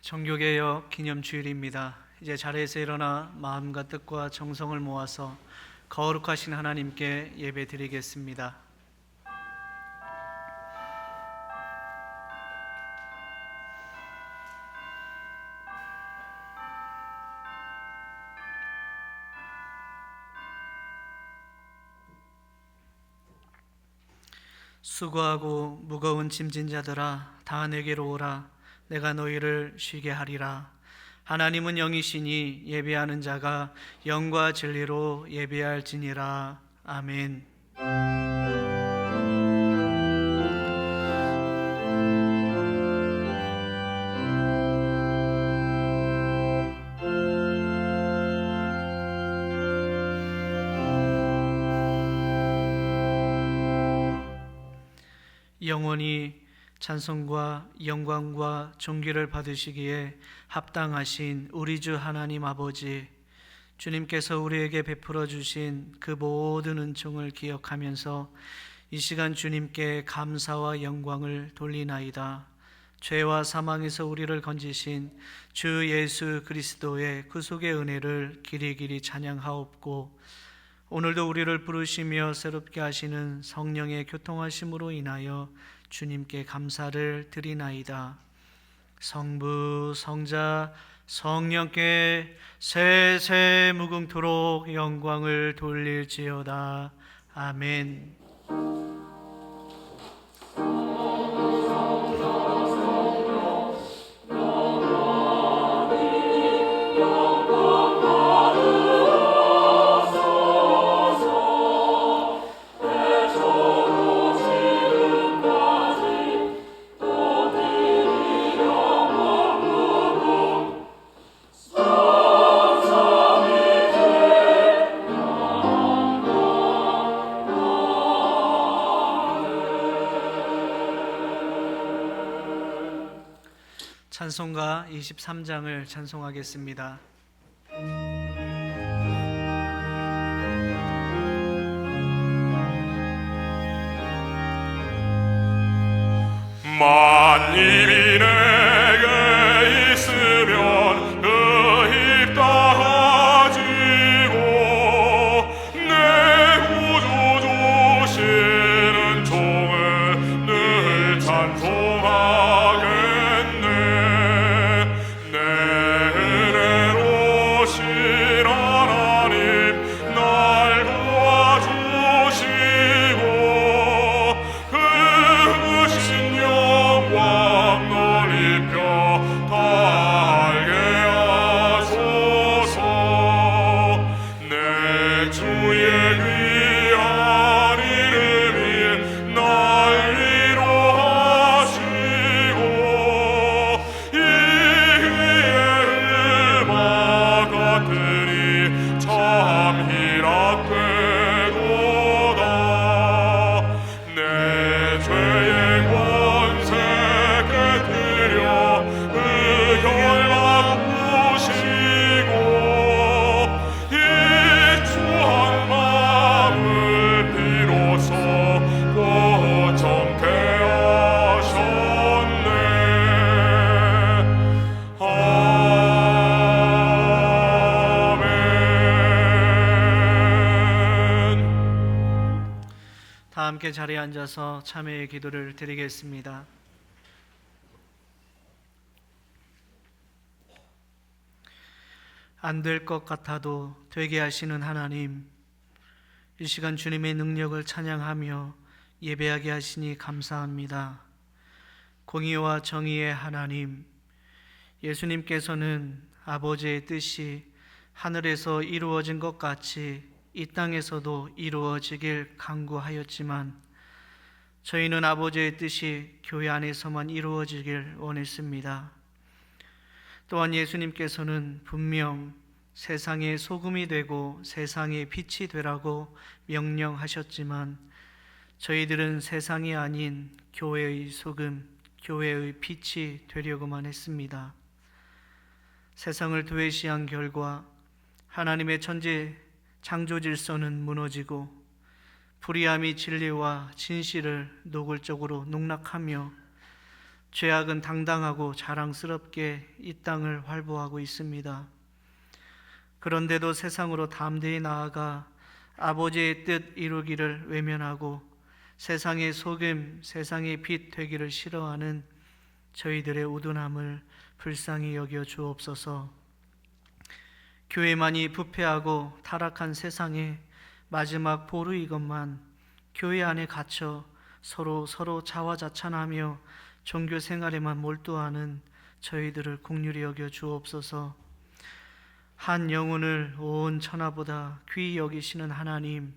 정교개혁 기념주일입니다. 이제 자리에서 일어나 마음과 뜻과 정성을 모아서 거룩하신 하나님께 예배드리겠습니다. 수고하고 무거운 짐진 자들아, 다 내게로 오라. 내가 너희를 쉬게 하리라. 하나님은 영이시니 예배하는 자가 영과 진리로 예배할지니라. 아멘. 영원히 찬송과 영광과 존귀를 받으시기에 합당하신 우리 주 하나님 아버지, 주님께서 우리에게 베풀어 주신 그 모든 은총을 기억하면서 이 시간 주님께 감사와 영광을 돌리나이다. 죄와 사망에서 우리를 건지신 주 예수 그리스도의 구속의 은혜를 길이길이 찬양하옵고, 오늘도 우리를 부르시며 새롭게 하시는 성령의 교통하심으로 인하여 주님께 감사를 드리나이다. 성부, 성자, 성령께 세세 무궁토록 영광을 돌릴지어다. 아멘. 찬송가 23장을 찬송하겠습니다. 만일이 내게 있으면 그 입 다가지고 내 구주 주시는 종을 늘 찬송하겠네. 내 은혜로우신 하나님 날 도와주시고 그 크신 영광 넓혀 다 알게 하소서. 내 주의 귀한 이름이 날 위로하시고 이 위에 음악 같으니 참 희락되도다. 내 죄의 권세 깨뜨려 의결 바꾸시고 이 추한 마음을 비로소 고정케 하셨네. 아멘. 다 함께 자리에 앉아서 참회의 기도를 드리겠습니다. 안 될 것 같아도 되게 하시는 하나님, 이 시간 주님의 능력을 찬양하며 예배하게 하시니 감사합니다. 공의와 정의의 하나님, 예수님께서는 아버지의 뜻이 하늘에서 이루어진 것 같이 이 땅에서도 이루어지길 간구하였지만, 저희는 아버지의 뜻이 교회 안에서만 이루어지길 원했습니다. 또한 예수님께서는 분명 세상의 소금이 되고 세상의 빛이 되라고 명령하셨지만, 저희들은 세상이 아닌 교회의 소금, 교회의 빛이 되려고만 했습니다. 세상을 도외시한 결과 하나님의 천지 창조 질서는 무너지고 불의함이 진리와 진실을 노골적으로 농락하며 죄악은 당당하고 자랑스럽게 이 땅을 활보하고 있습니다. 그런데도 세상으로 담대히 나아가 아버지의 뜻 이루기를 외면하고 세상의 소금, 세상의 빛 되기를 싫어하는 저희들의 우둔함을 불쌍히 여겨 주옵소서. 교회만이 부패하고 타락한 세상의 마지막 보루이건만 교회 안에 갇혀 서로 자화자찬하며 종교 생활에만 몰두하는 저희들을 긍휼히 여겨 주옵소서. 한 영혼을 온 천하보다 귀히 여기시는 하나님,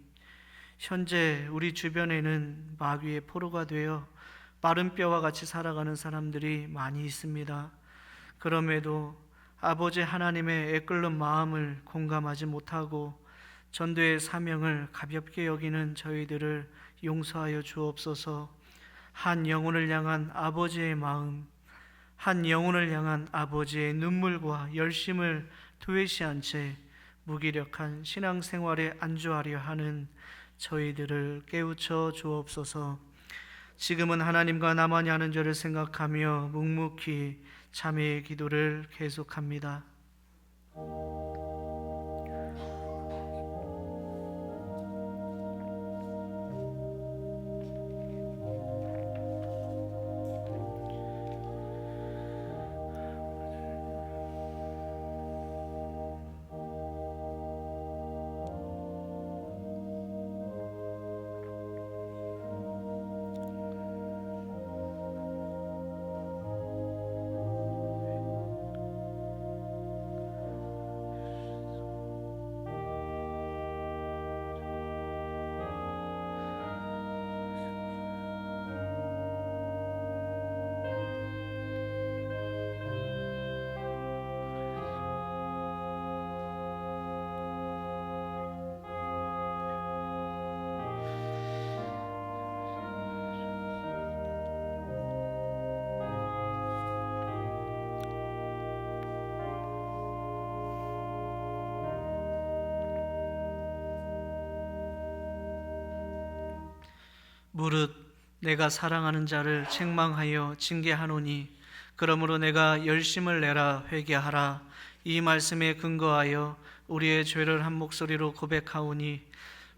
현재 우리 주변에는 마귀의 포로가 되어 마른 뼈와 같이 살아가는 사람들이 많이 있습니다. 그럼에도 아버지 하나님의 애끓는 마음을 공감하지 못하고 전도의 사명을 가볍게 여기는 저희들을 용서하여 주옵소서. 한 영혼을 향한 아버지의 마음, 한 영혼을 향한 아버지의 눈물과 열심을 도외시한 채 무기력한 신앙생활에 안주하려 하는 저희들을 깨우쳐 주옵소서. 지금은 하나님과 나만이 하는 죄를 생각하며 묵묵히 참회의 기도를 계속합니다. 무릇 내가 사랑하는 자를 책망하여 징계하노니 그러므로 내가 열심을 내라 회개하라. 이 말씀에 근거하여 우리의 죄를 한 목소리로 고백하오니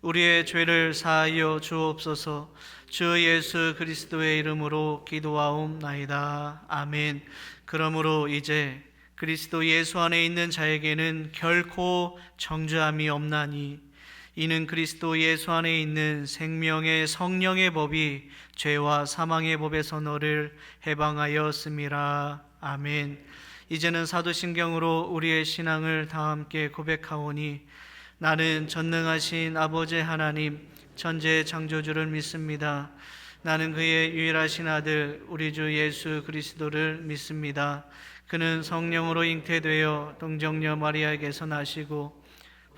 우리의 죄를 사하여 주옵소서. 주 예수 그리스도의 이름으로 기도하옵나이다. 아멘. 그러므로 이제 그리스도 예수 안에 있는 자에게는 결코 정죄함이 없나니 이는 그리스도 예수 안에 있는 생명의 성령의 법이 죄와 사망의 법에서 너를 해방하였음이라. 아멘. 이제는 사도신경으로 우리의 신앙을 다 함께 고백하오니 나는 전능하신 아버지 하나님 천지의 창조주를 믿습니다. 나는 그의 유일하신 아들 우리 주 예수 그리스도를 믿습니다. 그는 성령으로 잉태되어 동정녀 마리아에게서 나시고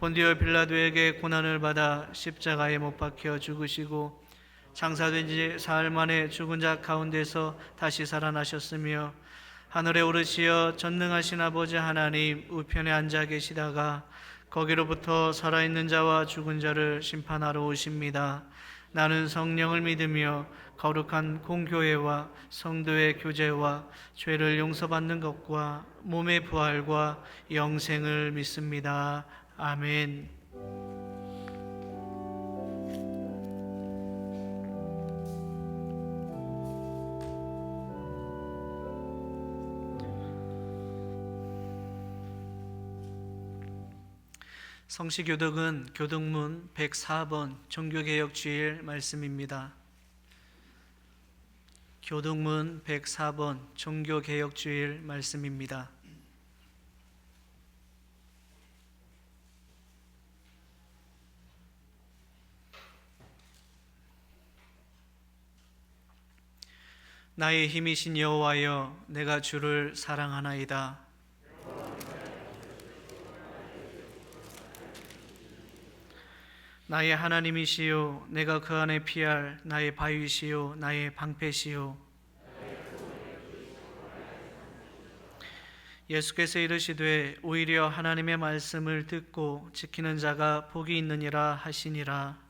본디오 빌라도에게 고난을 받아 십자가에 못 박혀 죽으시고 장사된 지 사흘 만에 죽은 자 가운데서 다시 살아나셨으며 하늘에 오르시어 전능하신 아버지 하나님 우편에 앉아 계시다가 거기로부터 살아있는 자와 죽은 자를 심판하러 오십니다. 나는 성령을 믿으며 거룩한 공교회와 성도의 교제와 죄를 용서받는 것과 몸의 부활과 영생을 믿습니다. 아멘. 성시교독은 교독문 104번 종교개혁주일 말씀입니다. 교독문 104번 종교개혁주일 말씀입니다. 나의 힘이신 여호와여, 내가 주를 사랑하나이다. 나의 하나님이시요, 내가 그 안에 피할 나의 바위시요 나의 방패시요. 예수께서 이르시되 오히려 하나님의 말씀을 듣고 지키는 자가 복이 있느니라 하시니라.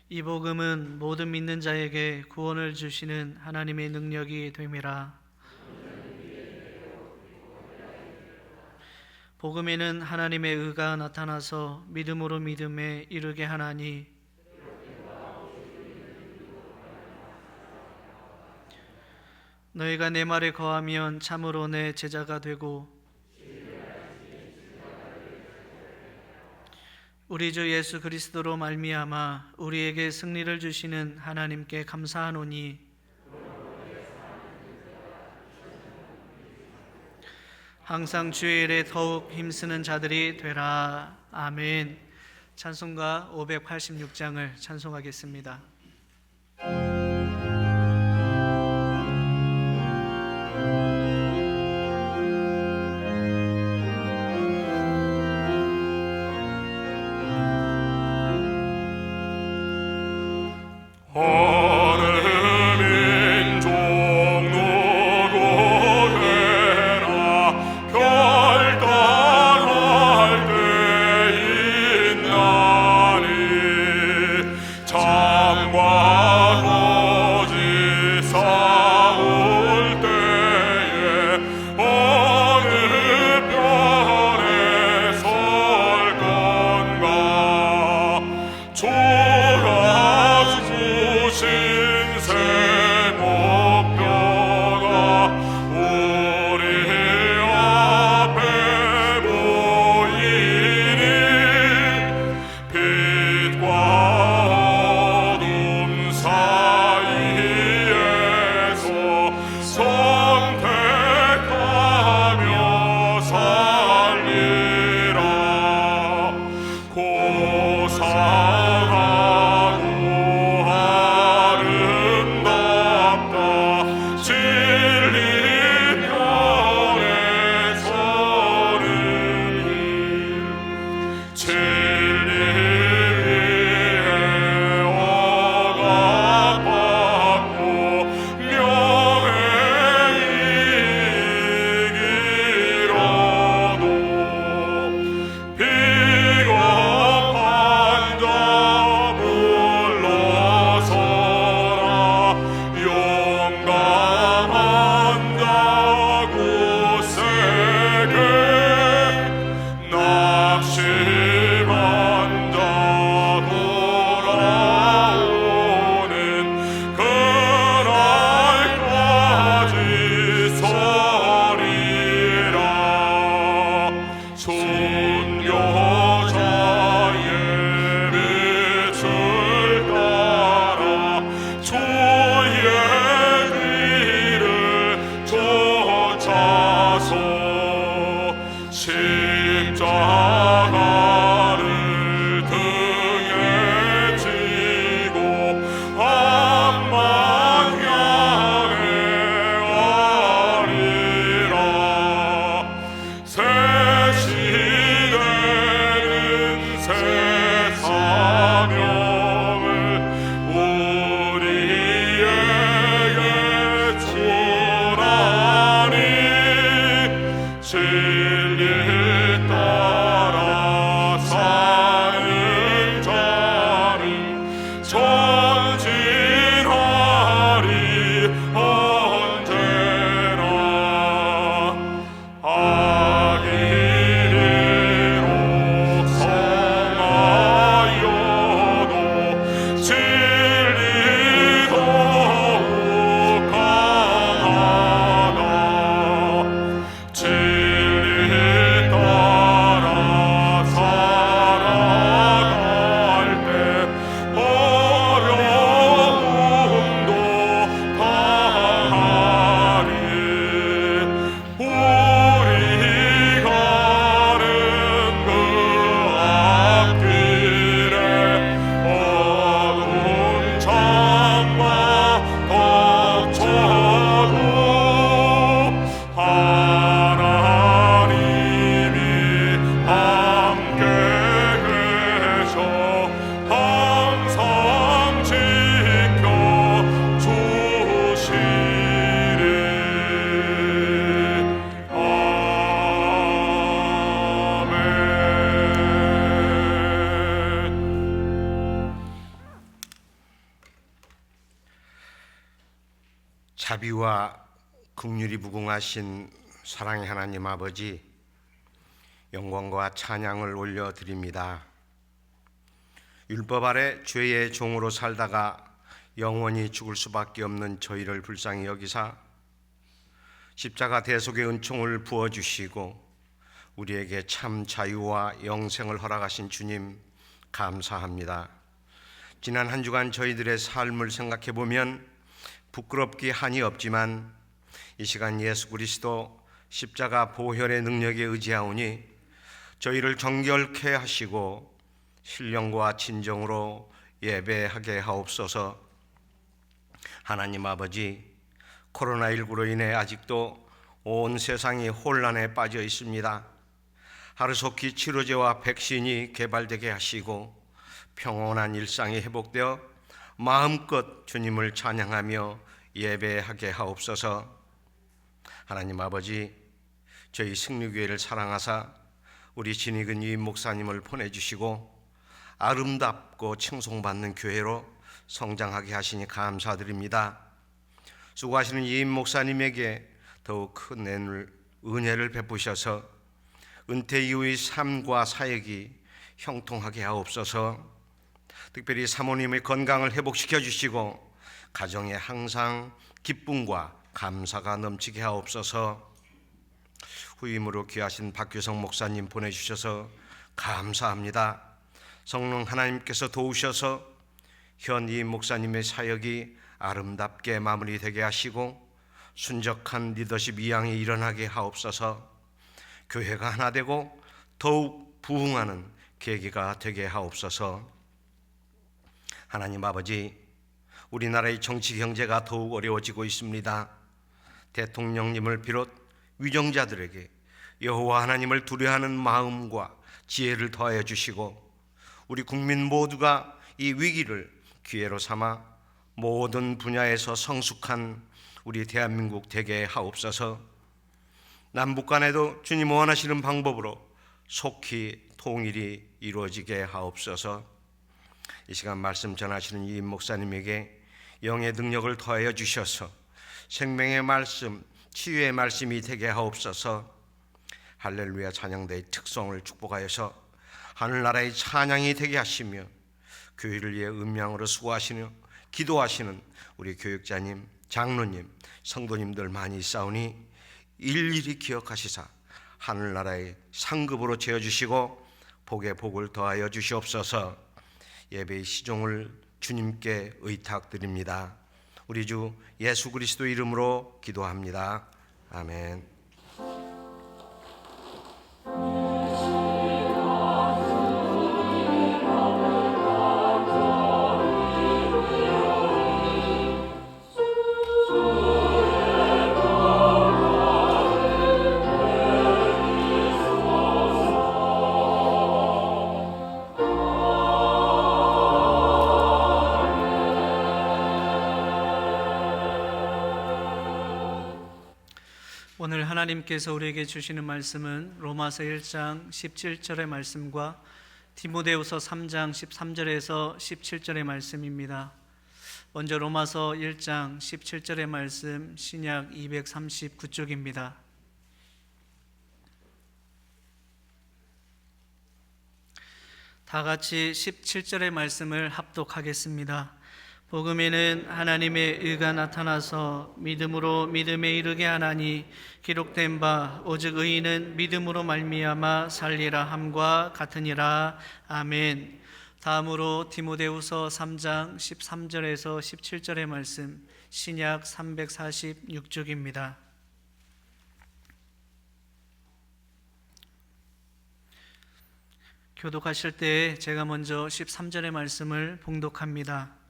이 복음은 모든 믿는 자에게 구원을 주시는 하나님의 능력이 됨이라. 복음에는 하나님의 의가 나타나서 믿음으로 믿음에 이르게 하나니 너희가 내 말에 거하면 참으로 내 제자가 되고 우리 주 예수 그리스도로 말미암아 우리에게 승리를 주시는 하나님께 감사하노니 항상 주의 일에 더욱 힘쓰는 자들이 되라. 아멘. 찬송가 586장을 찬송하겠습니다. 진리 자비와 긍휼이 무궁하신 사랑의 하나님 아버지, 영광과 찬양을 올려드립니다. 율법 아래 죄의 종으로 살다가 영원히 죽을 수밖에 없는 저희를 불쌍히 여기사 십자가 대속의 은총을 부어주시고 우리에게 참 자유와 영생을 허락하신 주님 감사합니다. 지난 한 주간 저희들의 삶을 생각해 보면 부끄럽기 한이 없지만 이 시간 예수 그리스도 십자가 보혈의 능력에 의지하오니 저희를 정결케 하시고 신령과 진정으로 예배하게 하옵소서. 하나님 아버지, 코로나19로 인해 아직도 온 세상이 혼란에 빠져 있습니다. 하루속히 치료제와 백신이 개발되게 하시고 평온한 일상이 회복되어 마음껏 주님을 찬양하며 예배하게 하옵소서. 하나님 아버지, 저희 승리교회를 사랑하사 우리 진익은 이 목사님을 보내주시고 아름답고 칭송받는 교회로 성장하게 하시니 감사드립니다. 수고하시는 이임 목사님에게 더욱 큰 은혜를 베푸셔서 은퇴 이후의 삶과 사역이 형통하게 하옵소서. 특별히 사모님의 건강을 회복시켜 주시고 가정에 항상 기쁨과 감사가 넘치게 하옵소서. 후임으로 귀하신 박규성 목사님 보내주셔서 감사합니다. 성령 하나님께서 도우셔서 현 이 목사님의 사역이 아름답게 마무리되게 하시고 순적한 리더십 이양이 일어나게 하옵소서. 교회가 하나 되고 더욱 부흥하는 계기가 되게 하옵소서. 하나님 아버지, 우리나라의 정치 경제가 더욱 어려워지고 있습니다. 대통령님을 비롯 위정자들에게 여호와 하나님을 두려워하는 마음과 지혜를 더하여 주시고 우리 국민 모두가 이 위기를 기회로 삼아 모든 분야에서 성숙한 우리 대한민국 되게 하옵소서. 남북 간에도 주님 원하시는 방법으로 속히 통일이 이루어지게 하옵소서. 이 시간 말씀 전하시는 이 목사님에게 영의 능력을 더하여 주셔서 생명의 말씀, 치유의 말씀이 되게 하옵소서. 할렐루야 찬양대의 특성을 축복하여서 하늘나라의 찬양이 되게 하시며 교회를 위해 음양으로 수고하시며 기도하시는 우리 교육자님, 장로님, 성도님들 많이 있사오니 일일이 기억하시사 하늘나라의 상급으로 채워주시고 복에 복을 더하여 주시옵소서. 예배의 시종을 주님께 의탁드립니다. 우리 주 예수 그리스도 이름으로 기도합니다. 아멘. 오늘 하나님께서 우리에게 주시는 말씀은 로마서 1장 17절의 말씀과 디모데후서 3장 13절에서 17절의 말씀입니다. 먼저 로마서 1장 17절의 말씀, 신약 239쪽입니다. 다 같이 17절의 말씀을 합독하겠습니다. 복음에는 하나님의 의가 나타나서 믿음으로 믿음에 이르게 하나니 기록된 바 오직 의인은 믿음으로 말미암아 살리라 함과 같으니라. 아멘. 다음으로 디모데후서 3장 13절에서 17절의 말씀, 신약 346쪽입니다. 교독하실 때 제가 먼저 13절의 말씀을 봉독합니다.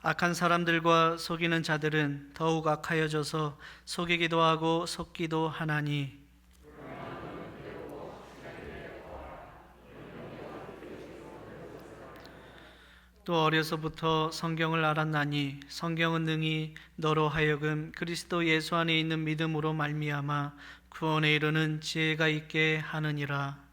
악한 사람들과 속이는 자들은 더욱 악하여져서 속이기도 하고 속기도 하나니 또 어려서부터 성경을 알았나니 성경은 능히 너로 하여금 그리스도 예수 안에 있는 믿음으로 말미암아 구원에 이르는 지혜가 있게 하느니라.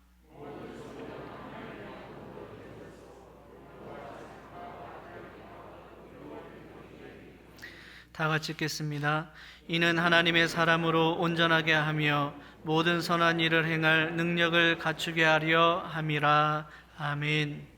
다 같이 읽겠습니다. 이는 하나님의 사람으로 온전하게 하며 모든 선한 일을 행할 능력을 갖추게 하려 함이라. 아멘.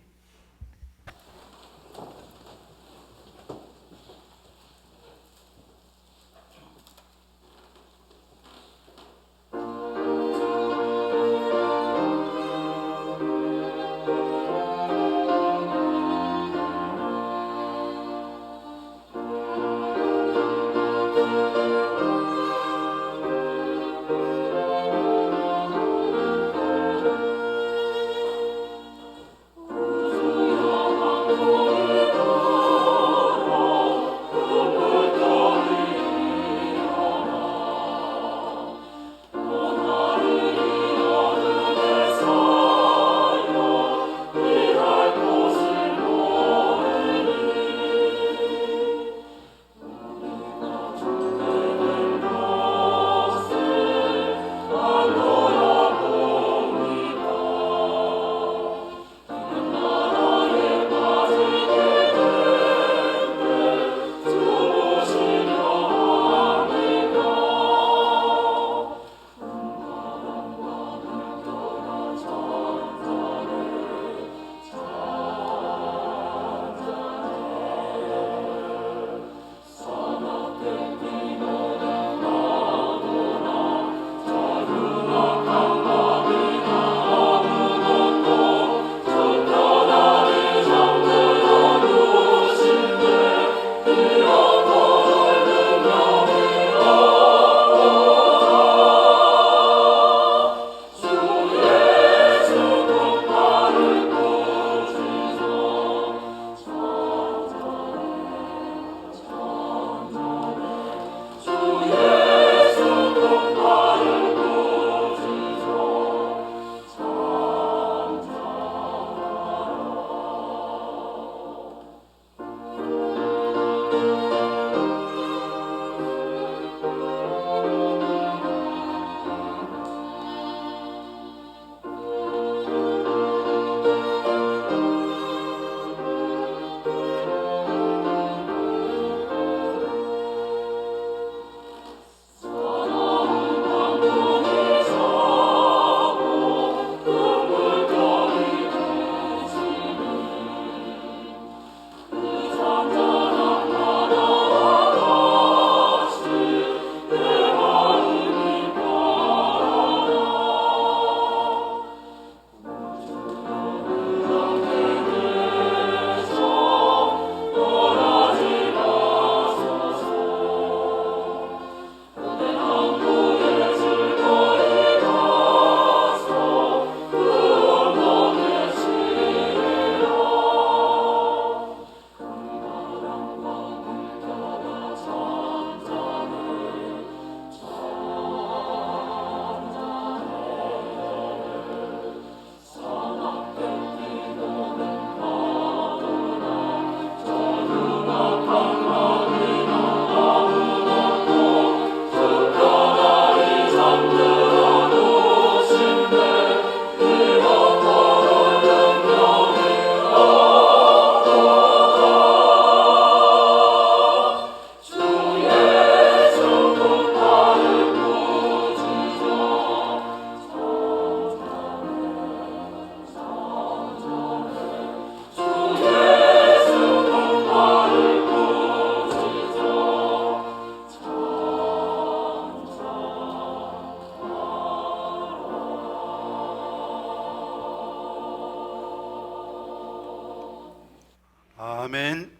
아멘.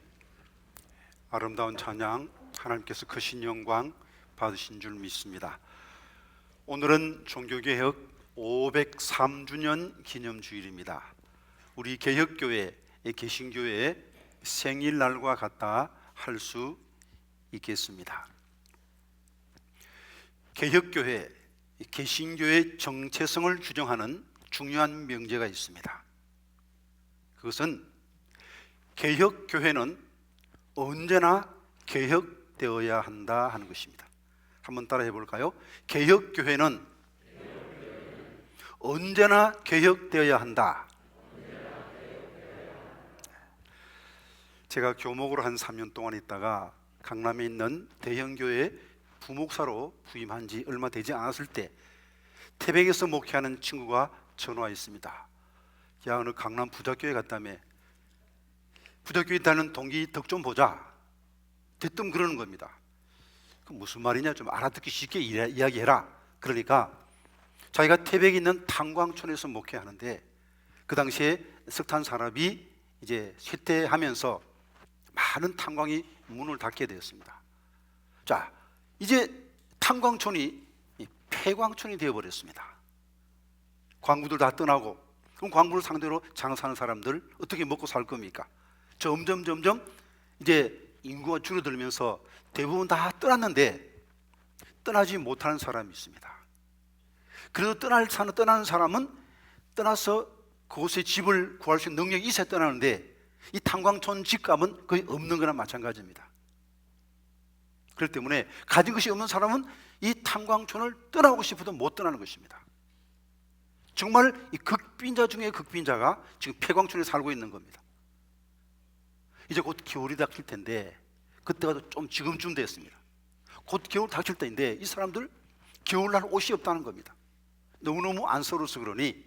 아름다운 찬양, 하나님께서 크신 영광 받으신 줄 믿습니다. 오늘은 종교개혁 503주년 기념주일입니다. 우리 개혁교회, 개신교회의 생일날과 같다 할 수 있겠습니다. 개혁교회, 개신교회의 정체성을 규정하는 중요한 명제가 있습니다. 그것은 개혁교회는 언제나 개혁되어야 한다 하는 것입니다. 한번 따라해 볼까요? 개혁교회는 언제나 개혁되어야 한다. 제가 교목으로 한 3년 동안 있다가 강남에 있는 대형교회 부목사로 부임한 지 얼마 되지 않았을 때 태백에서 목회하는 친구가 전화했습니다. 야, 어느 강남 부자교회 갔다며. 부자교회 있다는 동기 덕 좀 보자. 대뜸 그러는 겁니다. 그 무슨 말이냐, 좀 알아듣기 쉽게 이야기해라. 그러니까 자기가 태백에 있는 탄광촌에서 목회하는데 그 당시에 석탄 산업이 이제 쇠퇴하면서 많은 탄광이 문을 닫게 되었습니다. 자, 이제 탄광촌이 폐광촌이 되어버렸습니다. 광부들 다 떠나고, 그럼 광부를 상대로 장사하는 사람들 어떻게 먹고 살 겁니까? 점점 이제 인구가 줄어들면서 대부분 다 떠났는데 떠나지 못하는 사람이 있습니다. 그래도 떠나는 사람은 떠나서 그곳에 집을 구할 수 있는 능력이 있어야 떠나는데 이 탄광촌 집값은 거의 없는 거나 마찬가지입니다. 그렇기 때문에 가진 것이 없는 사람은 이 탄광촌을 떠나고 싶어도 못 떠나는 것입니다. 정말 이 극빈자 중에 극빈자가 지금 폐광촌에 살고 있는 겁니다. 이제 곧 겨울이 닥칠 텐데, 그때가 좀 지금쯤 됐습니다. 곧 겨울 닥칠 때인데 이 사람들 겨울날 옷이 없다는 겁니다. 너무너무 안쓰러워서 그러니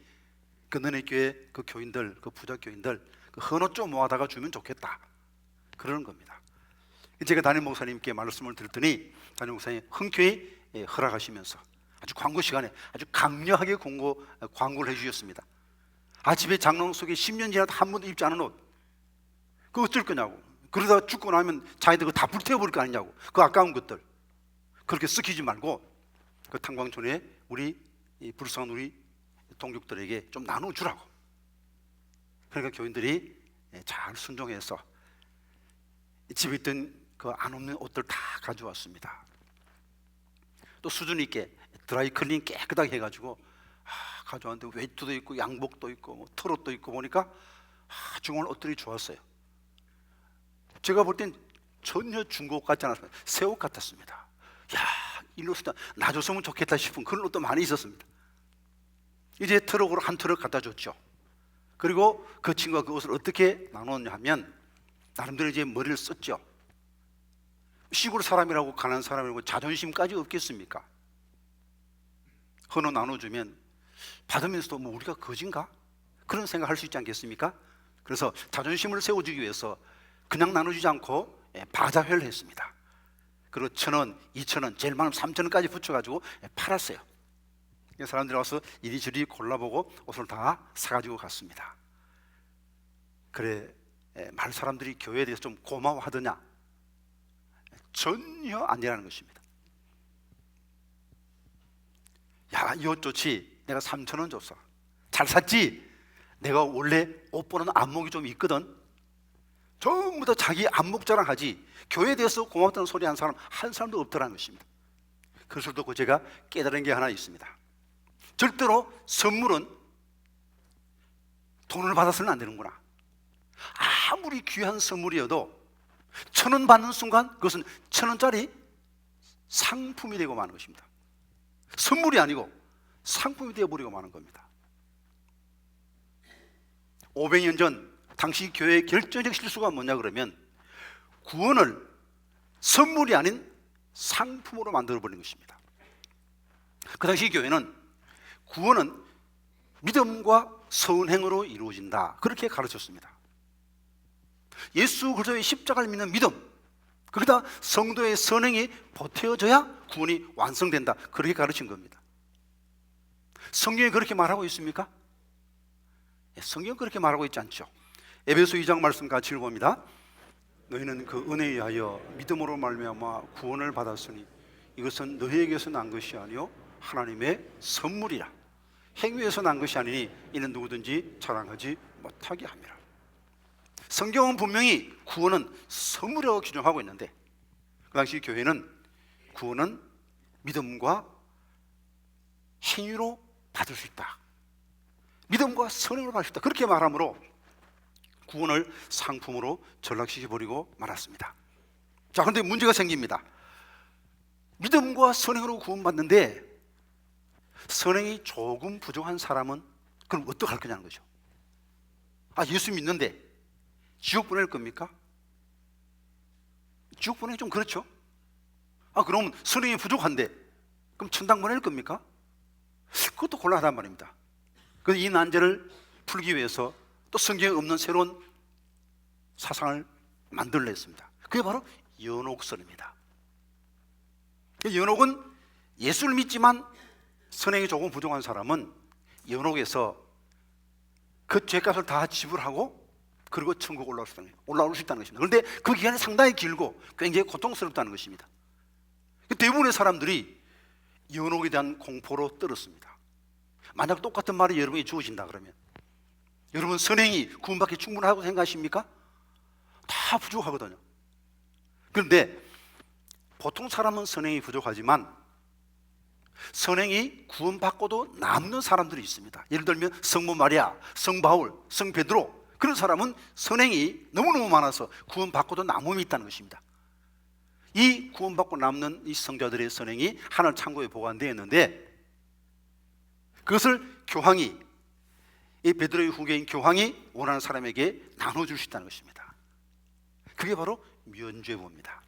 그 너네 교회 그 교인들, 그 부자 교인들 그 헌옷 좀 모아다가 주면 좋겠다, 그러는 겁니다. 제가 담임 목사님께 말씀을 드렸더니 담임 목사님 흔쾌히 허락하시면서 아주 광고 시간에 아주 강력하게 광고를 해주셨습니다. 집에 장롱 속에 10년 지나도 한 번도 입지 않은 옷, 그거 어쩔 거냐고. 그러다가 죽고 나면 자기들 그거 다 불태워버릴 거 아니냐고. 그 아까운 것들 그렇게 썩히지 말고 그 탄광촌에 우리 불쌍한 우리 동족들에게 좀 나눠주라고. 그러니까 교인들이 잘 순종해서 집에 있던 그 안 없는 옷들 다 가져왔습니다. 또 수준 있게 드라이 클린 깨끗하게 해가지고 가져왔는데 웨이트도 있고 양복도 있고 뭐 트롯도 있고 보니까 정말 옷들이 좋았어요. 제가 볼 땐 전혀 중고 옷 같지 않았습니다. 새 옷 같았습니다. 야, 이 옷은 놔줬으면 좋겠다 싶은 그런 옷도 많이 있었습니다. 이제 트럭으로 한 트럭 갖다 줬죠. 그리고 그 친구가 그 옷을 어떻게 나눴냐 하면 나름대로 이제 머리를 썼죠. 시골 사람이라고 가난한 사람이라고 자존심까지 없겠습니까? 헌옷 나눠주면 받으면서도 뭐 우리가 거진가? 그런 생각할 수 있지 않겠습니까? 그래서 자존심을 세워주기 위해서 그냥 나눠주지 않고 바자회를 했습니다. 그리고 1,000원, 2,000원, 제일 많으면 3,000원까지 붙여가지고 팔았어요. 사람들이 와서 이리저리 골라보고 옷을 다 사가지고 갔습니다. 그래, 말 사람들이 교회에 대해서 좀 고마워하더냐? 전혀 아니라는 것입니다. 야, 이 옷 좋지? 내가 3,000원 줬어. 잘 샀지? 내가 원래 옷 보는 안목이 좀 있거든. 전부 다 자기 안목 자랑하지 교회에 대해서 고맙다는 소리 한 사람도 없더라는 것입니다. 그래서 또 제가 깨달은 게 하나 있습니다. 절대로 선물은 돈을 받아서는 안 되는구나. 아무리 귀한 선물이어도 1,000원 받는 순간 그것은 1,000원짜리 상품이 되고 마는 것입니다. 선물이 아니고 상품이 되어버리고 마는 겁니다. 500년 전 당시 교회의 결정적 실수가 뭐냐 그러면 구원을 선물이 아닌 상품으로 만들어버린 것입니다. 그 당시 교회는 구원은 믿음과 선행으로 이루어진다, 그렇게 가르쳤습니다. 예수 그리스도의 십자가를 믿는 믿음, 거기다 성도의 선행이 보태어져야 구원이 완성된다, 그렇게 가르친 겁니다. 성경에 그렇게 말하고 있습니까? 성경은 그렇게 말하고 있지 않죠. 에베소 2장 말씀 같이 읽어봅니다. 너희는 그 은혜에 의하여 믿음으로 말미암아 구원을 받았으니 이것은 너희에게서 난 것이 아니요 하나님의 선물이라. 행위에서 난 것이 아니니 이는 누구든지 자랑하지 못하게 함이라. 성경은 분명히 구원은 선물이라고 규정하고 있는데 그 당시 교회는 구원은 믿음과 행위로 받을 수 있다, 믿음과 선행으로 받을 수 있다, 그렇게 말하므로 구원을 상품으로 전락시켜버리고 말았습니다. 자, 그런데 문제가 생깁니다. 믿음과 선행으로 구원받는데 선행이 조금 부족한 사람은 그럼 어떡할 거냐는 거죠. 예수 믿는데 지옥 보낼 겁니까? 지옥 보내기 좀 그렇죠. 그럼 선행이 부족한데 그럼 천당 보낼 겁니까? 그것도 곤란하단 말입니다. 그래서 이 난제를 풀기 위해서 또 성경에 없는 새로운 사상을 만들려 했습니다. 그게 바로 연옥설입니다. 연옥은 예수를 믿지만 선행이 조금 부족한 사람은 연옥에서 그 죄값을 다 지불하고 그리고 천국 올라올 수 있다는 것입니다. 그런데 그 기간이 상당히 길고 굉장히 고통스럽다는 것입니다. 대부분의 사람들이 연옥에 대한 공포로 떨었습니다. 만약 똑같은 말이 여러분이 주어진다 그러면 여러분 선행이 구원받기 충분하다고 생각하십니까? 다 부족하거든요. 그런데 보통 사람은 선행이 부족하지만 선행이 구원받고도 남는 사람들이 있습니다. 예를 들면 성모 마리아, 성 바울, 성 베드로, 그런 사람은 선행이 너무너무 많아서 구원받고도 남음이 있다는 것입니다. 이 구원받고 남는 이 성자들의 선행이 하늘 창고에 보관되어 있는데 그것을 교황이, 이 베드로의 후계인 교황이 원하는 사람에게 나눠줄 수 있다는 것입니다. 그게 바로 면죄부입니다.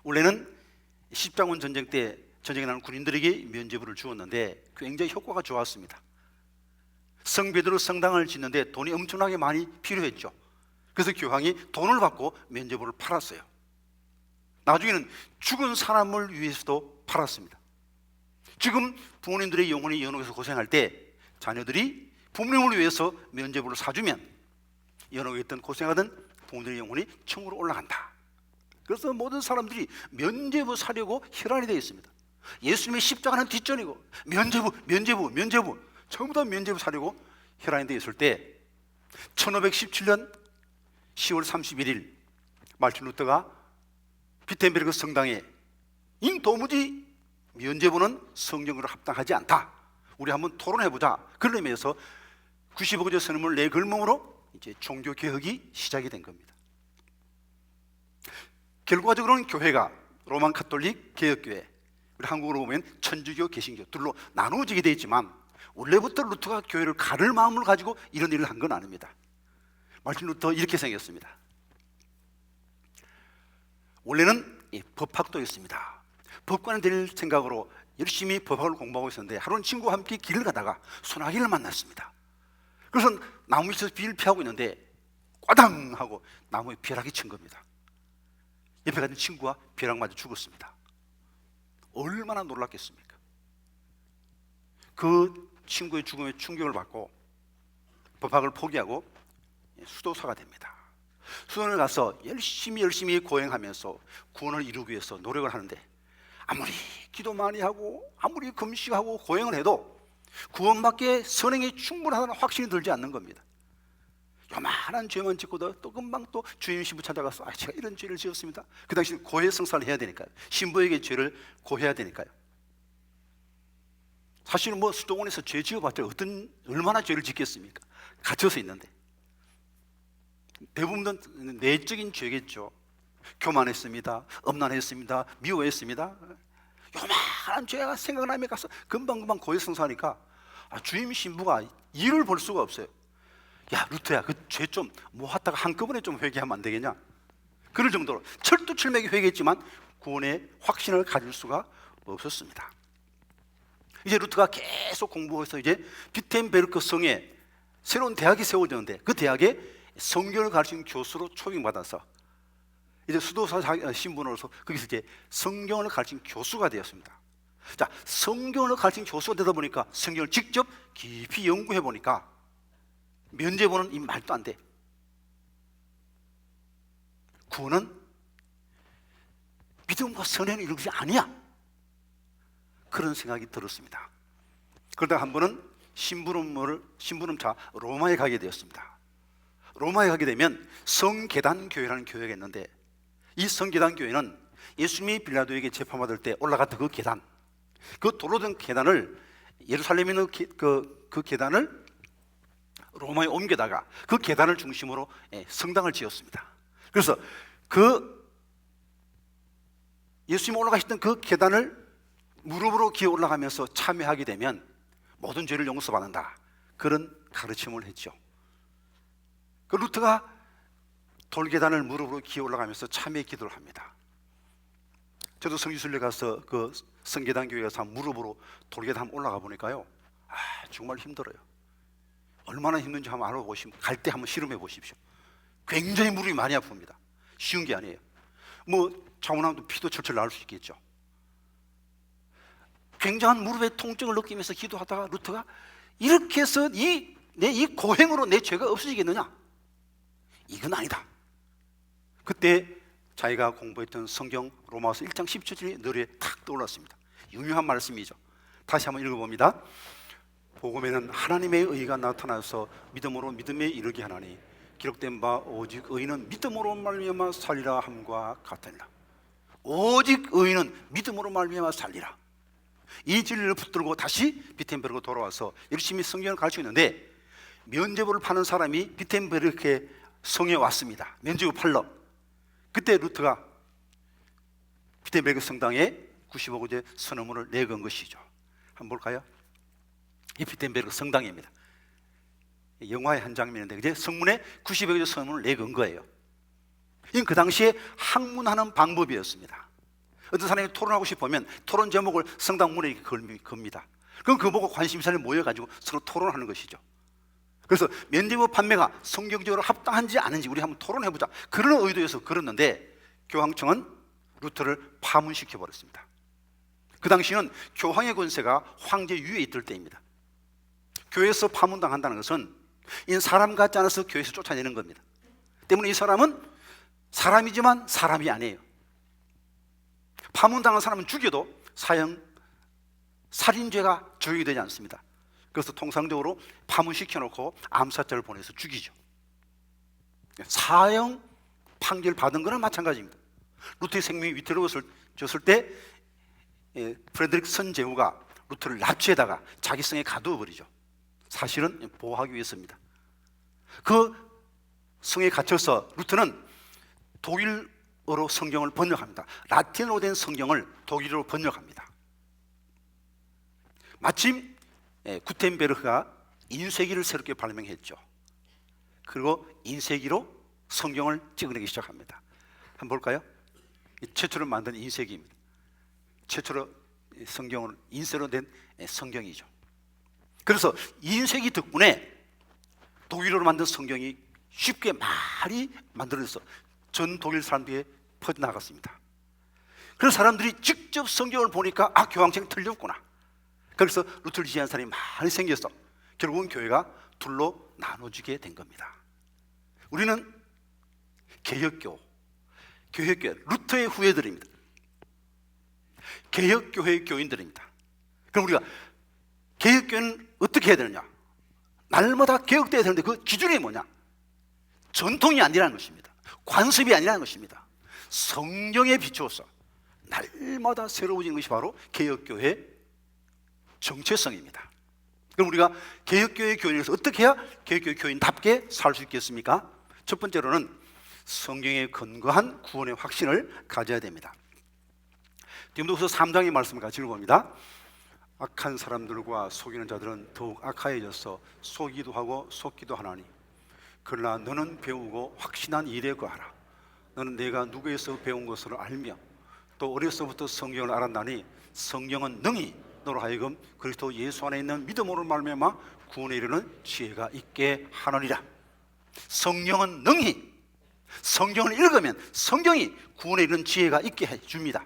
원래는 십자군 전쟁 때 전쟁에 나는 군인들에게 면죄부를 주었는데 굉장히 효과가 좋았습니다. 성 베드로 성당을 짓는데 돈이 엄청나게 많이 필요했죠. 그래서 교황이 돈을 받고 면죄부를 팔았어요. 나중에는 죽은 사람을 위해서도 팔았습니다. 지금 부모님들의 영혼이 연옥에서 고생할 때 자녀들이 부모님을 위해서 면죄부를 사주면 연옥에 있던 고생하던 부모님들의 영혼이 천국으로 올라간다. 그래서 모든 사람들이 면죄부 사려고 혈안이 되어 있습니다. 예수님의 십자가는 뒷전이고 면죄부 전부 다 면죄부 사려고 혈안이 되어 있을 때 1517년 10월 31일 말틴 루터가 비텐베르크 성당에 도무지 면죄부는 성경으로 합당하지 않다. 우리 한번 토론해보자. 그런 의미에서 95조 선언을 내걸음으로 이제 종교 개혁이 시작이 된 겁니다. 결과적으로는 교회가 로만 카톨릭 개혁교회, 우리 한국으로 보면 천주교, 개신교 둘로 나누어지게 되어 있지만 원래부터 루터가 교회를 가를 마음을 가지고 이런 일을 한 건 아닙니다. 말틴 루터 이렇게 생겼습니다. 원래는 법학도 있습니다. 법관이 될 생각으로 열심히 법학을 공부하고 있었는데 하루는 친구와 함께 길을 가다가 소나기를 만났습니다. 그래서 나무 밑에서 비를 피하고 있는데 꽈당 하고 나무에 벼락이 친 겁니다. 옆에 가던 친구와 벼락 맞아 죽었습니다. 얼마나 놀랐겠습니까? 그 친구의 죽음에 충격을 받고 법학을 포기하고 수도사가 됩니다. 수도원을 가서 열심히 고행하면서 구원을 이루기 위해서 노력을 하는데 아무리 기도 많이 하고 아무리 금식하고 고행을 해도 구원받기에 선행이 충분하다는 확신이 들지 않는 겁니다. 요만한 죄만 짓고도 또 금방 또 주임 신부 찾아가서 제가 이런 죄를 지었습니다. 그 당시 고해 성사를 해야 되니까요. 신부에게 죄를 고해야 되니까요. 사실은 수도원에서 죄 지어봤자 얼마나 죄를 짓겠습니까? 갇혀서 있는데 대부분은 내적인 죄겠죠. 교만했습니다, 엄난했습니다, 미워했습니다. 요만한 죄가 생각나면 가서 금방 고해 성사하니까 주임 신부가 일을 볼 수가 없어요. 야 루터야, 그 죄 좀 모았다가 한꺼번에 좀 회개하면 안 되겠냐? 그럴 정도로 철두철미하게 회개했지만 구원의 확신을 가질 수가 없었습니다. 이제 루터가 계속 공부해서 이제 비텐베르크 성에 새로운 대학이 세워졌는데 그 대학에 성경을 가르치는 교수로 초빙받아서 이제 수도사 신분으로서 거기서 이제 성경을 가르치는 교수가 되었습니다. 자, 성경을 가르치는 교수가 되다 보니까 성경을 직접 깊이 연구해 보니까 면죄부는 이 말도 안 돼. 구원은 믿음과 선행을 이루는 것이 아니야. 그런 생각이 들었습니다. 그러다가 한 번은 심부름차 로마에 가게 되었습니다. 로마에 가게 되면 성계단교회라는 교회가 있는데 이 성계단교회는 예수님이 빌라도에게 재판받을 때 올라갔던 그 계단, 그 도로 등 계단을 예루살렘에 있는 그 계단을 로마에 옮겨다가 그 계단을 중심으로 성당을 지었습니다. 그래서 그 예수님이 올라가셨던 그 계단을 무릎으로 기어 올라가면서 참여하게 되면 모든 죄를 용서받는다, 그런 가르침을 했죠. 그 루터가 돌계단을 무릎으로 기어 올라가면서 참회 기도를 합니다. 저도 성지순례 가서 그 성계단 교회 가서 무릎으로 돌계단 한번 올라가 보니까요, 정말 힘들어요. 얼마나 힘든지 한번 알아보시면, 갈 때 한번 실험해 보십시오. 굉장히 무릎이 많이 아픕니다. 쉬운 게 아니에요. 뭐 자원하면 피도 철철 나올 수 있겠죠. 굉장한 무릎의 통증을 느끼면서 기도하다가 루터가 이렇게 해서 이 고행으로 내 죄가 없어지겠느냐? 이건 아니다. 그때 자기가 공부했던 성경 로마서 1장 17절이 뇌리에 탁 떠올랐습니다. 유명한 말씀이죠. 다시 한번 읽어봅니다. 복음에는 하나님의 의가 나타나서 믿음으로 믿음에 이르게 하나니 기록된 바 오직 의인은 믿음으로 말미암아 살리라 함과 같으니라. 오직 의인은 믿음으로 말미암아 살리라. 이 진리를 붙들고 다시 비텐베르크 돌아와서 열심히 성경을 가르치고 있는데, 면죄부를 파는 사람이 비텐베르크에 성에 왔습니다. 면죄부 팔러. 그때 루터가 비텐베르크 성당에 95구제 선언문을 내건 것이죠. 한번 볼까요? 이 비텐베르크 성당입니다. 영화의 한 장면인데 이제 성문에 95구제 선언문을 내건 거예요. 이건 그 당시에 학문하는 방법이었습니다. 어떤 사람이 토론하고 싶으면 토론 제목을 성당문에 이렇게 겁니다. 그럼 그거 보고 관심사를 모여가지고 서로 토론하는 것이죠. 그래서 면죄부 판매가 성경적으로 합당한지 아닌지 우리 한번 토론해보자, 그런 의도에서 그랬는데, 교황청은 루터를 파문시켜버렸습니다. 그 당시는 교황의 권세가 황제 위에 있을 때입니다. 교회에서 파문당한다는 것은 이 사람 같지 않아서 교회에서 쫓아내는 겁니다. 때문에 이 사람은 사람이지만 사람이 아니에요. 파문당한 사람은 죽여도 사형, 살인죄가 적용이 되지 않습니다. 그래서 통상적으로 파문시켜놓고 암살자를 보내서 죽이죠. 사형 판결 받은 거랑 마찬가지입니다. 루터의 생명이 위태로워졌을 때 프레드릭 선제후가 루터를 납치에다가 자기 성에 가두어 버리죠. 사실은 보호하기 위해서입니다. 그 성에 갇혀서 루터는 독일어로 성경을 번역합니다. 라틴어로 된 성경을 독일어로 번역합니다. 마침 구텐베르크가 인쇄기를 새롭게 발명했죠. 그리고 인쇄기로 성경을 찍어내기 시작합니다. 한번 볼까요? 최초로 만든 인쇄기입니다. 최초로 성경을 인쇄로 된 성경이죠. 그래서 인쇄기 덕분에 독일어로 만든 성경이 쉽게 많이 만들어져서 전 독일 사람들에게 퍼져나갔습니다. 그래서 사람들이 직접 성경을 보니까 교황청이 틀렸구나. 그래서 루터를 지지하는 사람이 많이 생겨서 결국은 교회가 둘로 나눠지게 된 겁니다. 우리는 개혁교회, 루터의 후예들입니다. 개혁교회의 교인들입니다. 그럼 우리가 개혁교회는 어떻게 해야 되느냐? 날마다 개혁돼야 되는데 그 기준이 뭐냐? 전통이 아니라는 것입니다. 관습이 아니라는 것입니다. 성경에 비추어서 날마다 새로워지는 것이 바로 개혁교회의 정체성입니다. 그럼 우리가 개혁교회 교인에서 어떻게 해야 개혁교회 교인답게 살 수 있겠습니까? 첫 번째로는 성경에 근거한 구원의 확신을 가져야 됩니다. 디모데후서 3장의 말씀을 같이 읽어봅니다. 악한 사람들과 속이는 자들은 더욱 악하여져서 속이기도 하고 속기도 하나니 그러나 너는 배우고 확신한 일에 거하라. 너는 내가 누구에서 배운 것을 알며 또 어려서부터 성경을 알았나니 성경은 능히 너로 하여금 그리스도 예수 안에 있는 믿음으로 말미암아 구원에 이르는 지혜가 있게 하느니라. 성령은 능히, 성경을 읽으면 성경이 구원에 이르는 지혜가 있게 해줍니다.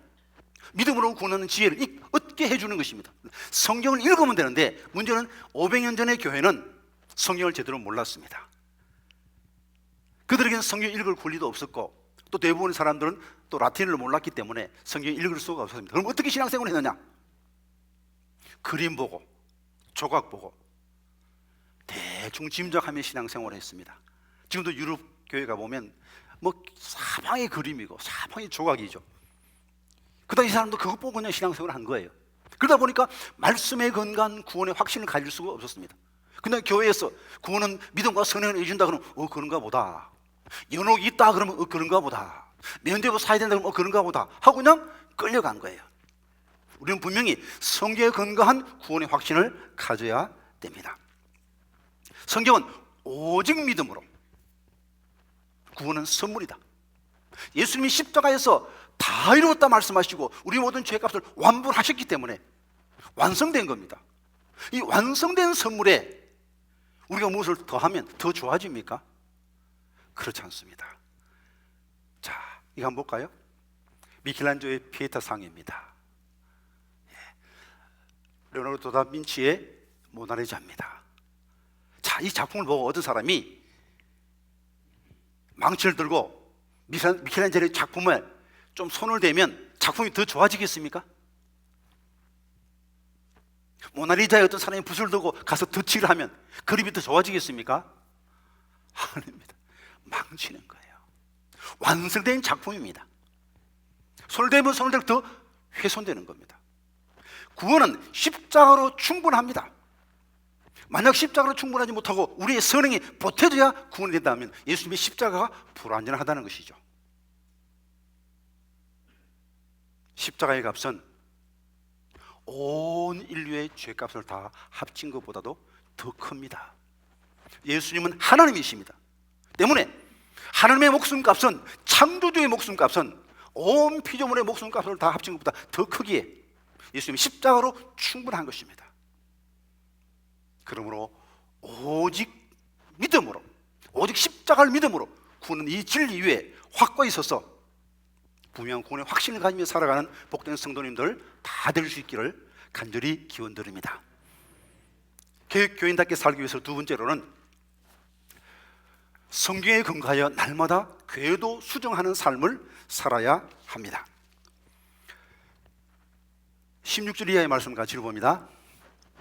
믿음으로 구원하는 지혜를 얻게 해주는 것입니다. 성경을 읽으면 되는데 문제는 500년 전의 교회는 성경을 제대로 몰랐습니다. 그들에게는 성경 읽을 권리도 없었고 또 대부분의 사람들은 또 라틴어를 몰랐기 때문에 성경 읽을 수가 없었습니다. 그럼 어떻게 신앙생활을 했느냐? 그림 보고 조각 보고 대충 짐작하며 신앙생활을 했습니다. 지금도 유럽 교회 가보면 뭐 사방이 그림이고 사방이 조각이죠. 그 당시 사람도 그것 보고 그냥 신앙생활을 한 거예요. 그러다 보니까 말씀에 근거한 구원의 확신을 가질 수가 없었습니다. 근데 교회에서 구원은 믿음과 선행을 해준다 그러면 그런가 보다. 연옥이 있다 그러면 그런가 보다. 면죄부 사야 된다 그러면 그런가 보다 하고 그냥 끌려간 거예요. 우리는 분명히 성경에 근거한 구원의 확신을 가져야 됩니다. 성경은 오직 믿음으로 구원은 선물이다. 예수님이 십자가에서 다 이루었다 말씀하시고 우리 모든 죄값을 완불하셨기 때문에 완성된 겁니다. 이 완성된 선물에 우리가 무엇을 더하면 더 좋아집니까? 그렇지 않습니다. 자, 이거 한번 볼까요? 미켈란젤로의 피에타 상입니다. 레오나르도 다빈치의 모나리자입니다. 자, 이 작품을 보고 어떤 사람이 망치를 들고 미켈란젤로의 작품을 좀 손을 대면 작품이 더 좋아지겠습니까? 모나리자에 어떤 사람이 붓을 들고 가서 덧칠을 하면 그림이 더 좋아지겠습니까? 아닙니다. 망치는 거예요. 완성된 작품입니다. 손을 대면 손을 대고 더 훼손되는 겁니다. 구원은 십자가로 충분합니다. 만약 십자가로 충분하지 못하고 우리의 선행이 보태져야 구원이 된다면 예수님의 십자가가 불완전하다는 것이죠. 십자가의 값은 온 인류의 죄값을 다 합친 것보다도 더 큽니다. 예수님은 하나님이십니다. 때문에 하나님의 목숨값은, 창조주의 목숨값은 온 피조물의 목숨값을 다 합친 것보다 더 크기에 예수님이 십자가로 충분한 것입니다. 그러므로 오직 믿음으로, 오직 십자가를 믿음으로 구원은 이 진리 위에 확고히 서서 분명한 구원의 확신을 가지며 살아가는 복된 성도님들 다 될 수 있기를 간절히 기원드립니다. 교인답게 살기 위해서 두 번째로는 성경에 근거하여 날마다 궤도 수정하는 삶을 살아야 합니다. 16절 이하의 말씀 같이 읽어봅니다.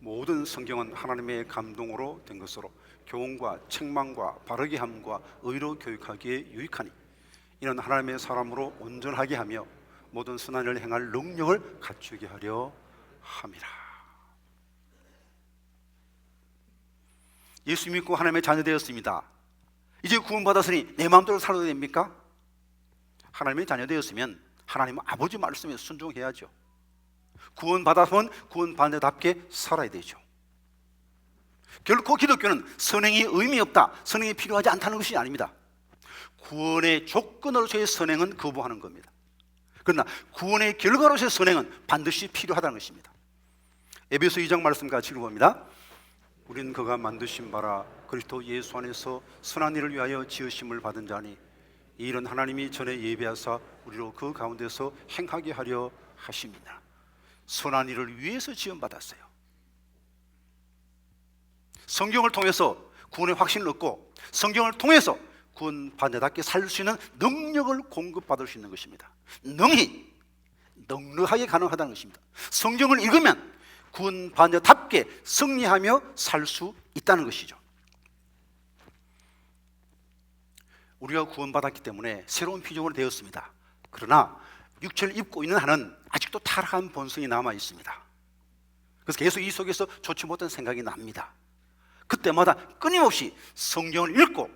모든 성경은 하나님의 감동으로 된 것으로 교훈과 책망과 바르게 함과 의로 교육하기에 유익하니 이는 하나님의 사람으로 온전하게 하며 모든 선한 일을 행할 능력을 갖추게 하려 함이라. 예수 믿고 하나님의 자녀 되었습니다. 이제 구원받았으니 내 마음대로 살아도 됩니까? 하나님의 자녀 되었으면 하나님 아버지 말씀에 순종해야죠. 구원받았으면 구원받는답게 살아야 되죠. 결코 기독교는 선행이 의미 없다, 선행이 필요하지 않다는 것이 아닙니다. 구원의 조건으로서의 선행은 거부하는 겁니다. 그러나 구원의 결과로서의 선행은 반드시 필요하다는 것입니다. 에베소 2장 말씀 같이 읽어봅니다. 우리는 그가 만드신 바라 그리스도 예수 안에서 선한 일을 위하여 지으심을 받은 자니 이 일은 하나님이 전에 예비하사 우리로 그 가운데서 행하게 하려 하십니다. 선한 일을 위해서 지음받았어요. 성경을 통해서 구원의 확신을 얻고 성경을 통해서 구원받는답게 살 수 있는 능력을 공급받을 수 있는 것입니다. 능히 넉넉하게 가능하다는 것입니다. 성경을 읽으면 구원받는답게 승리하며 살 수 있다는 것이죠. 우리가 구원받았기 때문에 새로운 피조물이 되었습니다. 그러나 육체를 입고 있는 한은 아직도 타락한 본성이 남아 있습니다. 그래서 계속 이 속에서 좋지 못한 생각이 납니다. 그때마다 끊임없이 성경을 읽고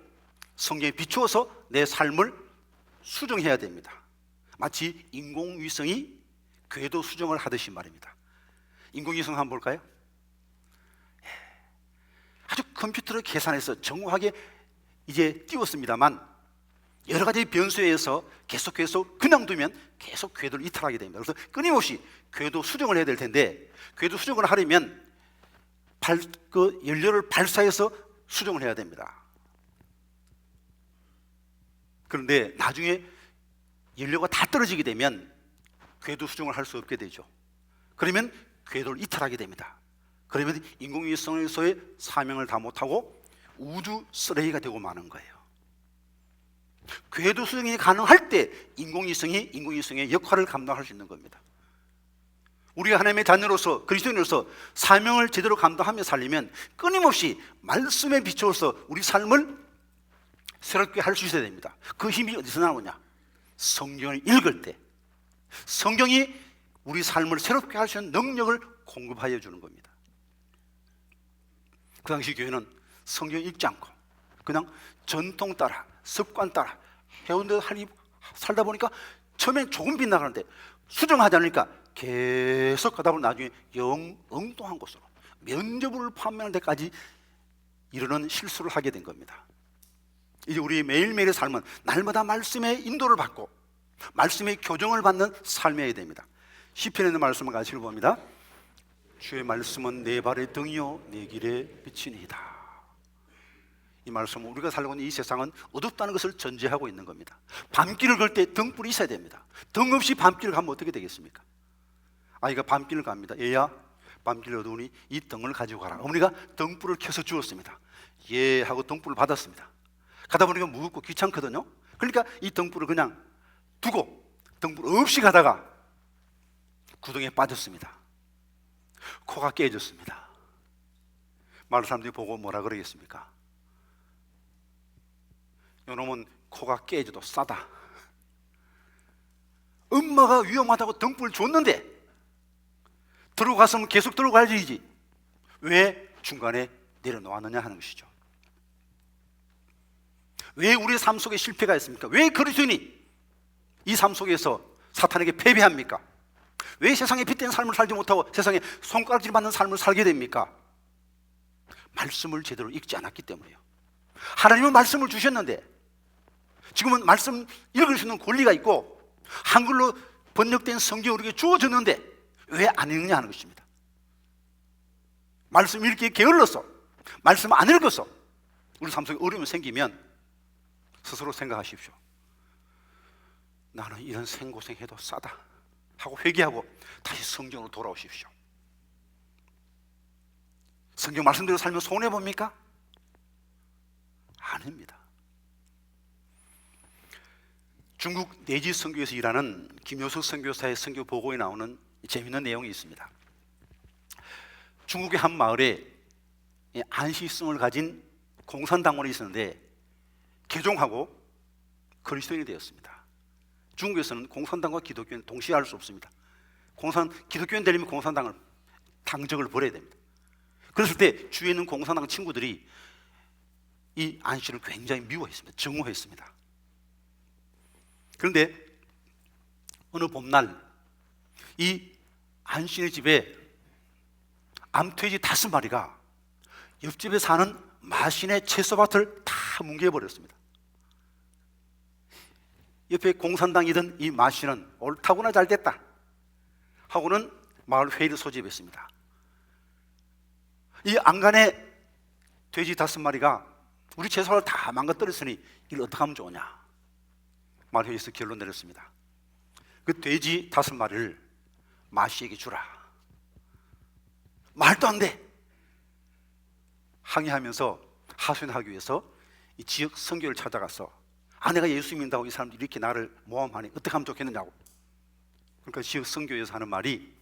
성경에 비추어서 내 삶을 수정해야 됩니다. 마치 인공위성이 궤도 수정을 하듯이 말입니다. 인공위성 한번 볼까요? 아주 컴퓨터로 계산해서 정확하게 이제 띄웠습니다만 여러 가지 변수에 의해서 계속 그냥 두면 계속 궤도를 이탈하게 됩니다. 그래서 끊임없이 궤도 수정을 해야 될 텐데 궤도 수정을 하려면 연료를 발사해서 수정을 해야 됩니다. 그런데 나중에 연료가 다 떨어지게 되면 궤도 수정을 할 수 없게 되죠. 그러면 궤도를 이탈하게 됩니다. 그러면 인공위성에서의 사명을 다 못하고 우주 쓰레기가 되고 마는 거예요. 궤도 수정이 가능할 때 인공위성의 역할을 감당할 수 있는 겁니다. 우리가 하나님의 자녀로서 그리스도인으로서 사명을 제대로 감당하며 살려면 끊임없이 말씀에 비추어서 우리 삶을 새롭게 할 수 있어야 됩니다. 그 힘이 어디서 나오냐? 성경을 읽을 때 성경이 우리 삶을 새롭게 할 수 있는 능력을 공급하여 주는 겁니다. 그 당시 교회는 성경 읽지 않고 그냥 전통 따라 습관 따라 해온 대로 살다 보니까 처음엔 조금 빗나가는데 수정하지 않으니까 계속 가다 보면 나중에 영 엉뚱한 곳으로 면접을 판매하는 데까지 이르는 실수를 하게 된 겁니다. 이제 우리 매일매일의 삶은 날마다 말씀의 인도를 받고 말씀의 교정을 받는 삶이어야 됩니다. 시편에 있는 말씀을 같이 읽어봅니다. 주의 말씀은 내 발의 등이요 내 길에 비치니이다. 이 말씀은 우리가 살고 있는 이 세상은 어둡다는 것을 전제하고 있는 겁니다. 밤길을 걸 때 등불이 있어야 됩니다. 등 없이 밤길을 가면 어떻게 되겠습니까? 아이가 밤길을 갑니다. 얘야, 밤길 어두우니 이 등을 가지고 가라. 어머니가 등불을 켜서 주었습니다. 예 하고 등불을 받았습니다. 가다 보니까 무겁고 귀찮거든요. 그러니까 이 등불을 그냥 두고 등불 없이 가다가 구덩이에 빠졌습니다. 코가 깨졌습니다. 마을 사람들이 보고 뭐라 그러겠습니까? 요놈은 코가 깨져도 싸다. 엄마가 위험하다고 등불 줬는데 들어갔으면 계속 들어가야지 왜 중간에 내려놓았느냐 하는 것이죠. 왜 우리의 삶 속에 실패가 있습니까? 왜 그리스도인이 이 삶 속에서 사탄에게 패배합니까? 왜 세상에 빗댄 삶을 살지 못하고 세상에 손가락질 받는 삶을 살게 됩니까? 말씀을 제대로 읽지 않았기 때문이에요. 하나님은 말씀을 주셨는데 지금은 말씀 읽을 수 있는 권리가 있고 한글로 번역된 성경이 우리에게 주어졌는데 왜 안 읽느냐 하는 것입니다. 말씀 읽기에 게을러서 말씀 안 읽어서 우리 삶 속에 어려움이 생기면 스스로 생각하십시오. 나는 이런 생고생해도 싸다 하고 회개하고 다시 성경으로 돌아오십시오. 성경 말씀대로 살면 손해봅니까? 아닙니다. 중국 내지 선교에서 일하는 김효석 선교사의 선교 보고에 나오는 재미있는 내용이 있습니다. 중국의 한 마을에 안시성을 가진 공산당원이 있었는데 개종하고 그리스도인이 되었습니다. 중국에서는 공산당과 기독교는 동시에 할 수 없습니다. 기독교인 되려면 공산당을 당적을 버려야 됩니다. 그랬을 때 주위에 있는 공산당 친구들이 이 안씨를 굉장히 미워했습니다. 증오했습니다. 그런데 어느 봄날 이 안씨의 집에 암돼지 5마리가 옆집에 사는 마신의 채소밭을 다 뭉개버렸습니다. 옆에 공산당이던 이 마신은 옳다구나 잘됐다 하고는 마을 회의를 소집했습니다. 이 안간에 돼지 5마리가 우리 채소를 다 망가뜨렸으니 이걸 어떻게 하면 좋으냐. 마을 회의에서 결론 내렸습니다. 그 돼지 5마리를 마씨에게 주라. 말도 안 돼. 항의하면서 하소연하기 위해서 이 지역 선교를 찾아가서 아내가 예수 믿는다고 이 사람들이 이렇게 나를 모함하니 어떻게 하면 좋겠느냐고. 그러니까 지역 선교에서 하는 말이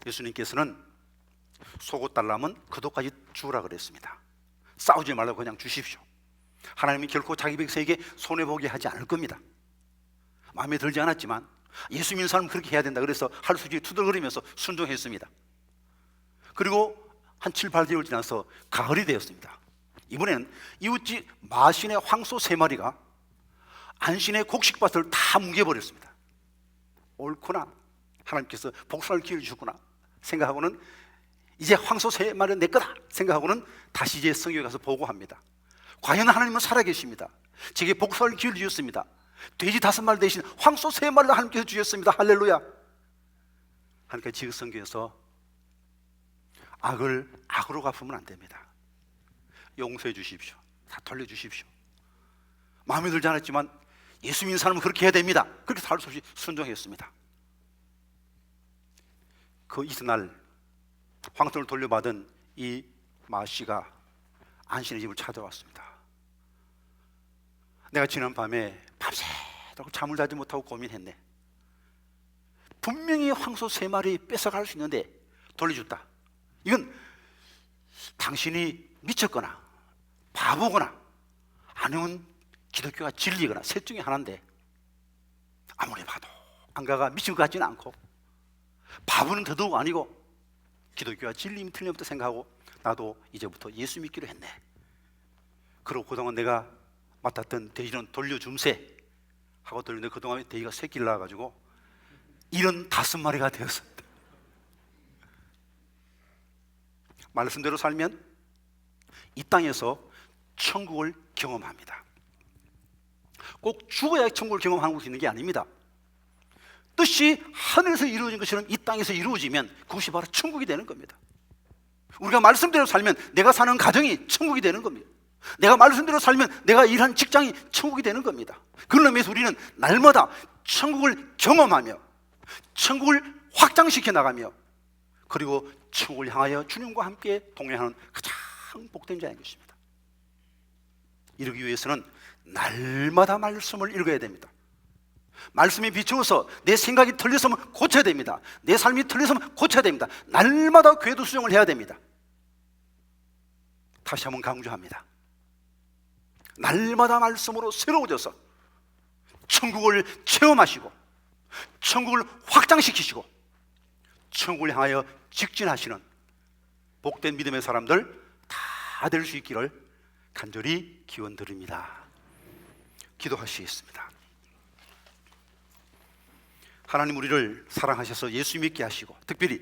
예수님께서는 속옷 달라면 그도까지 주라 그랬습니다. 싸우지 말라고 그냥 주십시오. 하나님이 결코 자기 백성에게 손해보게 하지 않을 겁니다. 마음에 들지 않았지만 예수 믿는 사람은 그렇게 해야 된다 그래서 할 수 없이 투덜거리면서 순종했습니다. 그리고 한 7, 8개월 지나서 가을이 되었습니다. 이번에는 이웃집 마신의 황소 3마리가 안신의 곡식밭을 다 뭉개버렸습니다. 옳구나, 하나님께서 복수할 기회를 주셨구나 생각하고는 이제 황소 3마리는 내 거다 생각하고는 다시 이제 성경에 가서 보고합니다. 과연 하나님은 살아계십니다. 제게 복수할 기회를 주셨습니다. 돼지 5마리 대신 황소 3마리를 하나님께서 주셨습니다. 할렐루야. 하니까 지역 성경에서 악을 악으로 갚으면 안 됩니다. 용서해 주십시오. 다 돌려주십시오. 마음에 들지 않았지만 예수 믿는 사람은 그렇게 해야 됩니다. 그렇게 할 수 없이 순종했습니다. 그 이튿날 황소를 돌려받은 이 마씨가 안신의 집을 찾아왔습니다. 내가 지난 밤에 밤새도록 잠을 자지 못하고 고민했네. 분명히 황소 3마리 뺏어갈 수 있는데 돌려줬다. 이건 당신이 미쳤거나 바보거나 아니면 기독교가 진리거나 셋 중에 하나인데 아무리 봐도 안가가 미친 것 같지는 않고 바보는 더더욱 아니고 기독교가 진리임 틀림없다 생각하고 나도 이제부터 예수 믿기로 했네. 그리고 그동안 내가 맡았던 돼지는 돌려줌세 하고 돌렸는데 그동안 돼지가 새끼를 낳아가지고 75마리가 되었습니다. 말씀대로 살면 이 땅에서 천국을 경험합니다. 꼭 죽어야 천국을 경험할 수 있는 게 아닙니다. 뜻이 하늘에서 이루어진 것처럼 이 땅에서 이루어지면 그것이 바로 천국이 되는 겁니다. 우리가 말씀대로 살면 내가 사는 가정이 천국이 되는 겁니다. 내가 말씀대로 살면 내가 일하는 직장이 천국이 되는 겁니다. 그런 의미에서 우리는 날마다 천국을 경험하며 천국을 확장시켜 나가며 그리고 천국을 향하여 주님과 함께 동행하는 가장 복된 자인 것입니다. 이러기 위해서는 날마다 말씀을 읽어야 됩니다. 말씀에 비추어서 내 생각이 틀렸으면 고쳐야 됩니다. 내 삶이 틀렸으면 고쳐야 됩니다. 날마다 궤도 수정을 해야 됩니다. 다시 한번 강조합니다. 날마다 말씀으로 새로워져서 천국을 체험하시고 천국을 확장시키시고 천국을 향하여 직진하시는 복된 믿음의 사람들 다 될 수 있기를 간절히 기원드립니다. 기도하시겠습니다. 하나님, 우리를 사랑하셔서 예수 믿게 하시고 특별히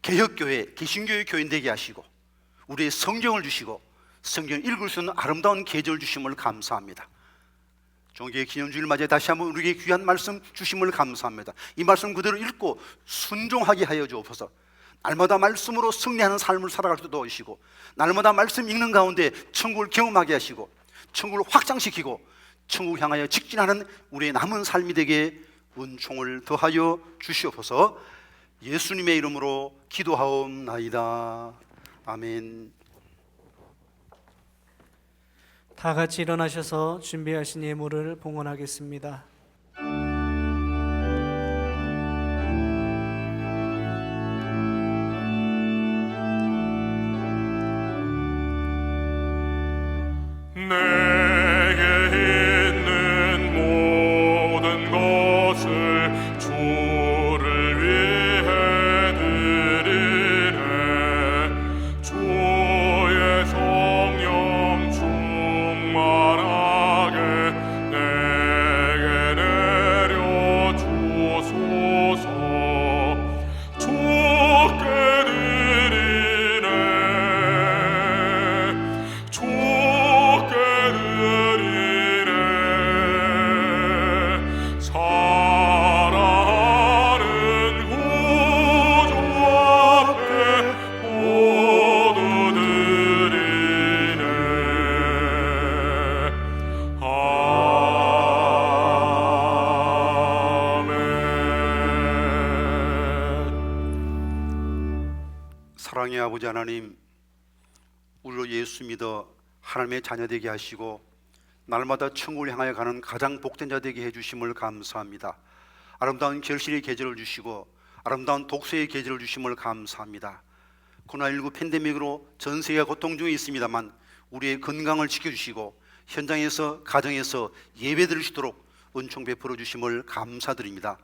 개혁교회, 개신교회 교인 되게 하시고 우리의 성경을 주시고 성경을 읽을 수 있는 아름다운 계절 주심을 감사합니다. 종교의 기념주일 맞이해 다시 한번 우리에게 귀한 말씀 주심을 감사합니다. 이 말씀 그대로 읽고 순종하게 하여 주옵소서. 날마다 말씀으로 승리하는 삶을 살아갈 수 도와주시고 날마다 말씀 읽는 가운데 천국을 경험하게 하시고 천국을 확장시키고 천국을 향하여 직진하는 우리의 남은 삶이 되게 은총을 더하여 주시옵소서. 예수님의 이름으로 기도하옵나이다. 아멘. 다 같이 일어나셔서 준비하신 예물을 봉헌하겠습니다. 내게 있는 모든 것을 주를 위해 드리네. 주의 성령 충만하게 내게 내려 주소서. 주께 드리네. 주께 드리네. 사랑하는 구주 앞에 모두 드리네. 아멘. 사랑의 아버지 하나님, 우리로 예수 믿어 하나님의 자녀 되게 하시고 날마다 천국을 향하여 가는 가장 복된 자 되게 해주심을 감사합니다. 아름다운 결실의 계절을 주시고 아름다운 독서의 계절을 주심을 감사합니다. 코로나19 팬데믹으로 전 세계가 고통 중에 있습니다만 우리의 건강을 지켜주시고 현장에서 가정에서 예배 드릴 수 있도록 은총 베풀어 주심을 감사드립니다.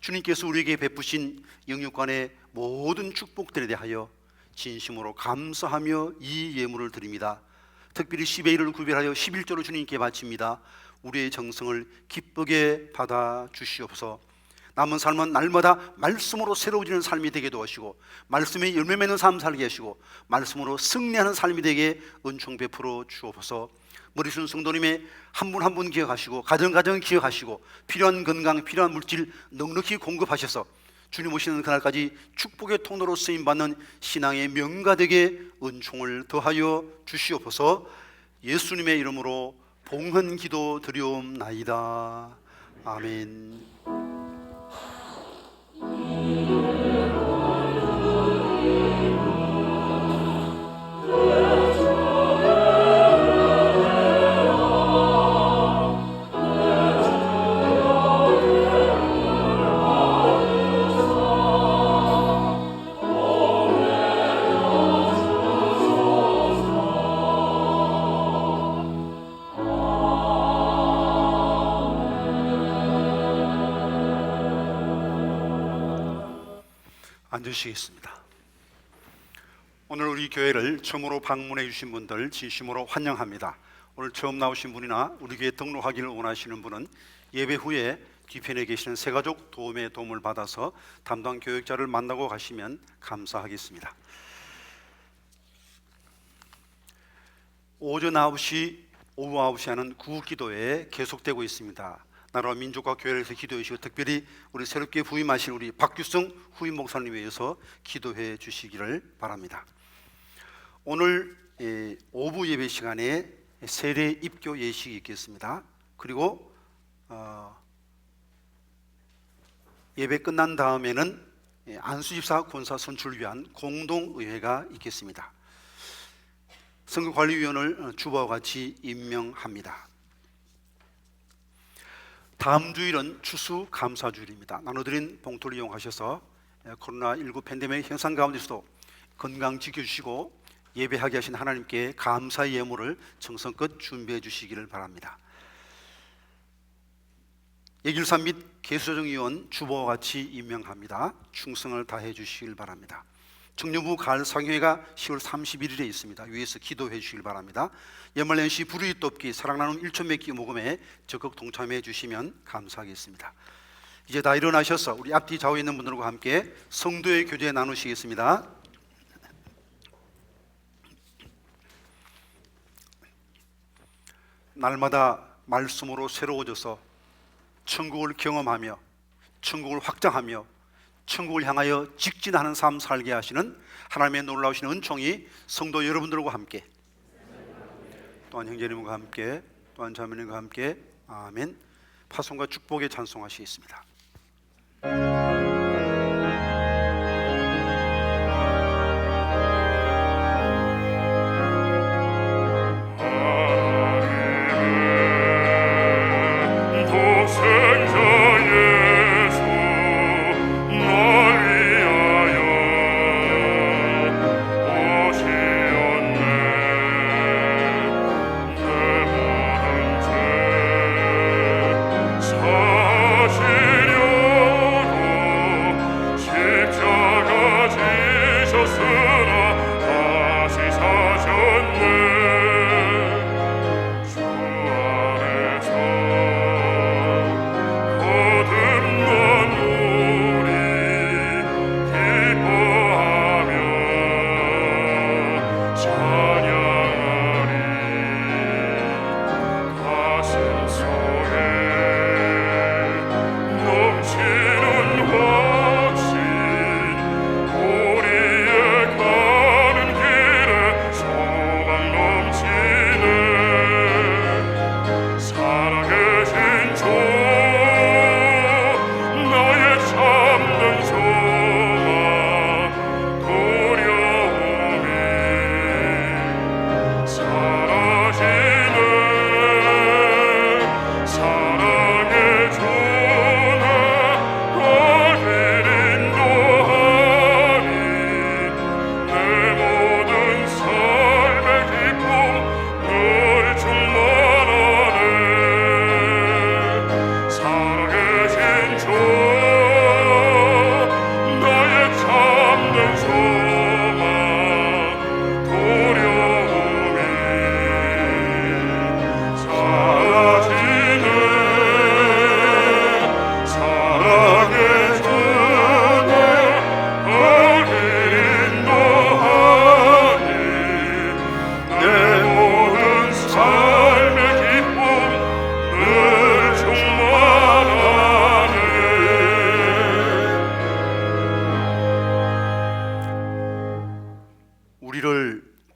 주님께서 우리에게 베푸신 영육간의 모든 축복들에 대하여 진심으로 감사하며 이 예물을 드립니다. 특별히 10의 1을 구별하여 11조로 주님께 바칩니다. 우리의 정성을 기쁘게 받아 주시옵소서. 남은 삶은 날마다 말씀으로 새로워지는 삶이 되게 도와주시고 말씀에 열매 맺는 삶 살게 하시고 말씀으로 승리하는 삶이 되게 은총 베풀어 주옵소서. 머리 쓴 성도님의 한 분 한 분 기억하시고 가정 기억하시고 필요한 건강, 필요한 물질 넉넉히 공급하셔서 주님 오시는 그날까지 축복의 통로로 쓰임받는 신앙의 명가되게 은총을 더하여 주시옵소서. 예수님의 이름으로 봉헌 기도 드리옵나이다. 아멘. 앉으시겠습니다. 오늘 우리 교회를 처음으로 방문해 주신 분들 진심으로 환영합니다. 오늘 처음 나오신 분이나 우리 교회 등록하기를 원하시는 분은 예배 후에 뒤편에 계시는 새가족 도움의 도움을 받아서 담당 교육자를 만나고 가시면 감사하겠습니다. 오전 9시 오후 9시 하는 구기도회 계속되고 있습니다. 나라와 민족과 교회를 위해서 기도해 주시고, 특별히 우리 새롭게 부임하신 우리 박규성 후임 목사님 위해서 기도해 주시기를 바랍니다. 오늘 오후 예배 시간에 세례 입교 예식이 있겠습니다. 그리고 예배 끝난 다음에는 안수집사 권사 선출을 위한 공동의회가 있겠습니다. 선거관리위원을 주보와 같이 임명합니다. 다음 주일은 추수감사주일입니다. 나눠드린 봉투를 이용하셔서 코로나19 팬데믹 현상 가운데서도 건강 지켜주시고 예배하게 하신 하나님께 감사의 예물을 정성껏 준비해 주시기를 바랍니다. 예결사 및 계수조정위원 주보와 같이 임명합니다. 충성을 다해 주시길 바랍니다. 청년부 가을 상회가 10월 31일에 있습니다. 위에서 기도해 주시길 바랍니다. 연말연시 불의 돕기 사랑 나눔 1천 맺기 모금에 적극 동참해 주시면 감사하겠습니다. 이제 다 일어나셔서 우리 앞뒤 좌우에 있는 분들과 함께 성도의 교제 나누시겠습니다. 날마다 말씀으로 새로워져서 천국을 경험하며 천국을 확장하며 천국을 향하여 직진하는 삶 살게 하시는 하나님의 놀라우신 은총이 성도 여러분들과 함께, 또한 형제님과 함께, 또한 자매님과 함께, 아멘. 파송과 축복에 찬송하시겠습니다.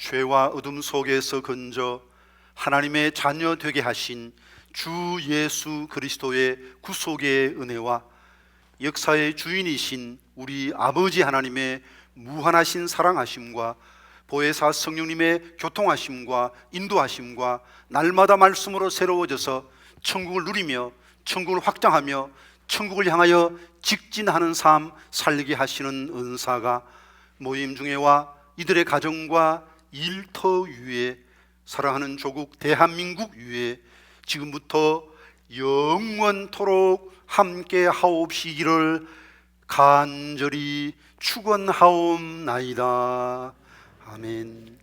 죄와 어둠 속에서 건져 하나님의 자녀 되게 하신 주 예수 그리스도의 구속의 은혜와 역사의 주인이신 우리 아버지 하나님의 무한하신 사랑하심과 보혜사 성령님의 교통하심과 인도하심과 날마다 말씀으로 새로워져서 천국을 누리며 천국을 확장하며 천국을 향하여 직진하는 삶 살게 하시는 은사가 모임 중에와 이들의 가정과 일터 위에 사랑하는 조국 대한민국 위에 지금부터 영원토록 함께 하옵시기를 간절히 축원하옵나이다. 아멘.